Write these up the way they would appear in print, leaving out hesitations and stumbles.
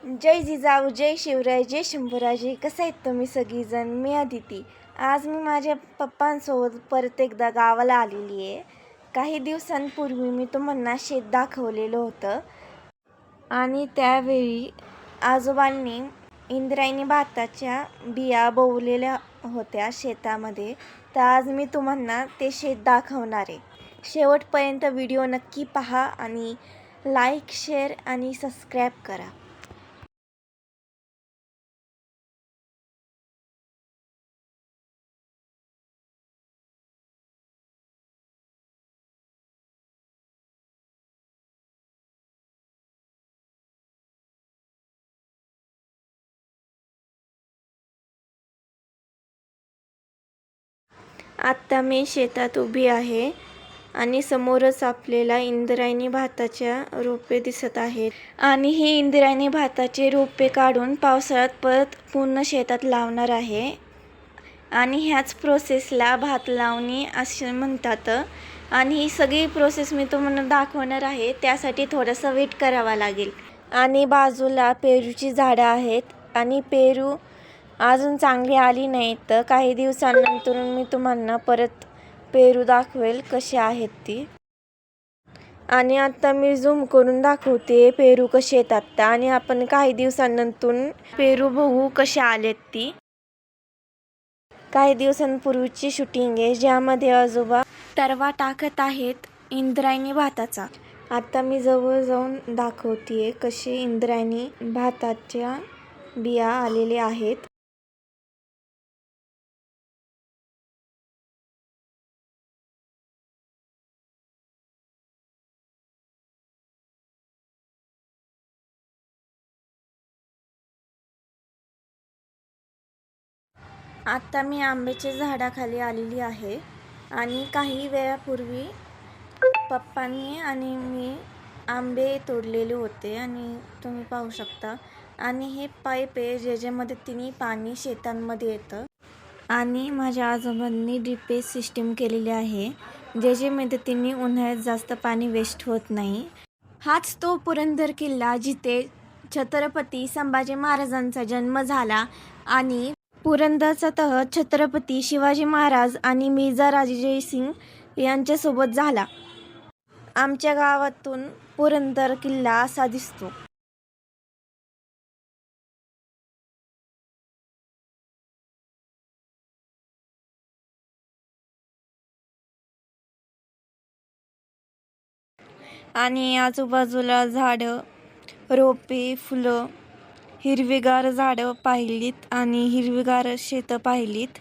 जय जिजाऊ, जय शिवराय, जय शंभूराजे. कसं आहेत तुम्ही सगळीजण? मी अदिती. आज मी माझ्या पप्पांसोबत परत एकदा गावाला आलेली आहे. काही दिवसांपूर्वी मी तुम्हाला शेत दाखवलेलं होतं आणि त्यावेळी आजोबांनी इंद्रायणी भाताच्या बिया बोवलेल्या होत्या शेतामध्ये. तर आज मी तुम्हाला ते शेत दाखवणार आहे. शेवटपर्यंत व्हिडिओ नक्की पहा आणि लाईक, शेअर आणि सबस्क्राईब करा. आत्ता मी शेतात उभी आहे आणि समोरच आपल्याला इंद्रायणी भाताच्या रोपे दिसत आहेत आणि ही इंद्रायणी भाताचे रोपे काढून पावसाळ्यात परत पूर्ण शेतात लावणार आहे आणि ह्याच प्रोसेसला भात लावणी असे म्हणतात. आणि ही सगळी प्रोसेस मी तुम्हाला दाखवणार आहे, त्यासाठी थोडंसं वेट करावा लागेल. आणि बाजूला पेरूची झाडं आहेत आणि पेरू अजून चांगली आली नाही, तर काही दिवसांनंतर मी तुम्हाला परत पेरू दाखवेल कशी आहेत ती. आणि आता मी झूम करून दाखवते पेरू कसे येतात आणि आपण काही दिवसांनंतर पेरू बघू कसे आलेत ती. काही दिवसांपूर्वीची शूटिंग आहे ज्यामध्ये आजोबा तरवा टाकत आहेत इंद्रायणी भाताचा. आता मी जवळ जाऊन दाखवते कसे इंद्रायणी भाताच्या बिया आलेल्या आहेत. आता मी आंब्याच्या झाडाखाली आलेली आहे आणि काही वेळापूर्वी पप्पांनी आणि मी आंबे तोडलेले होते आणि तुम्ही पाहू शकता. आणि हे पाईप आहे ज्याच्यामध्ये तिने पाणी शेतांमध्ये येतं आणि माझ्या आजोबांनी ड्रिपेज सिस्टीम केलेली आहे ज्याच्या मदतीने उन्हाळ्यात जास्त पाणी वेस्ट होत नाही. हाच तो पुरंदर किल्ला जिथे छत्रपती संभाजी महाराजांचा जन्म झाला आणि पुरंदरचा तह छत्रपती शिवाजी महाराज आणि मिर्झा जयसिंग यांच्यासोबत झाला. आमच्या गावातून पुरंदर किल्ला असा दिसतो. आणि आजूबाजूला झाडं, रोपे, फुलं, हिरवीगार झाडं पाहिलीत आणि हिरवीगार शेतं पाहिलीत.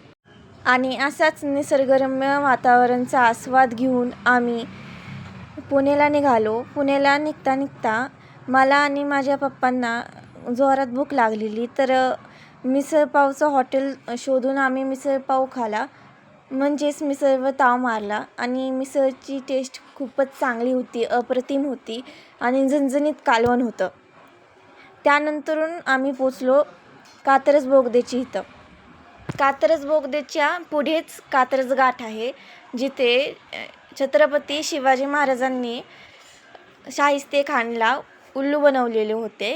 आणि असाच निसर्गरम्य वातावरणाचा आस्वाद घेऊन आम्ही पुण्याला निघालो. पुण्याला निघता निघता मला आणि माझ्या पप्पांना जोरात भूक लागलेली, तर मिसळपावचं हॉटेल शोधून आम्ही मिसळपाव खाला, म्हणजेच मिसळवर ताव मारला. आणि मिसळची टेस्ट खूपच चांगली होती, अप्रतिम होती आणि झणझणीत कालवण होतं. त्यानंतरून आम्ही पोचलो कात्रज बोगद्याची इथं. कात्रज बोगद्याच्या पुढेच कात्रज घाट आहे जिथे छत्रपती शिवाजी महाराजांनी शाहिस्तेखानला उल्लू बनवलेले होते.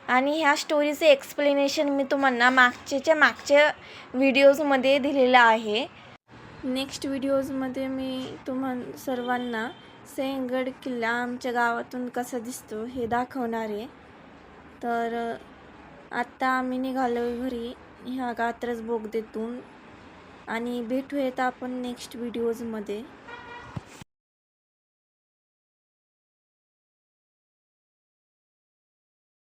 आणि ह्या स्टोरीचे एक्सप्लेनेशन मी तुम्हाला मागच्या व्हिडिओजमध्ये दिलेलं आहे. नेक्स्ट व्हिडिओजमध्ये मी तुम्हाला सर्वांना सिंहगड किल्ला आमच्या गावातून कसा दिसतो हे दाखवणार आहे. तर आत्ता आम्ही निघालो घरी ह्या कात्रज बोगद्यातून आणि भेटूयात आपण नेक्स्ट व्हिडिओजमध्ये.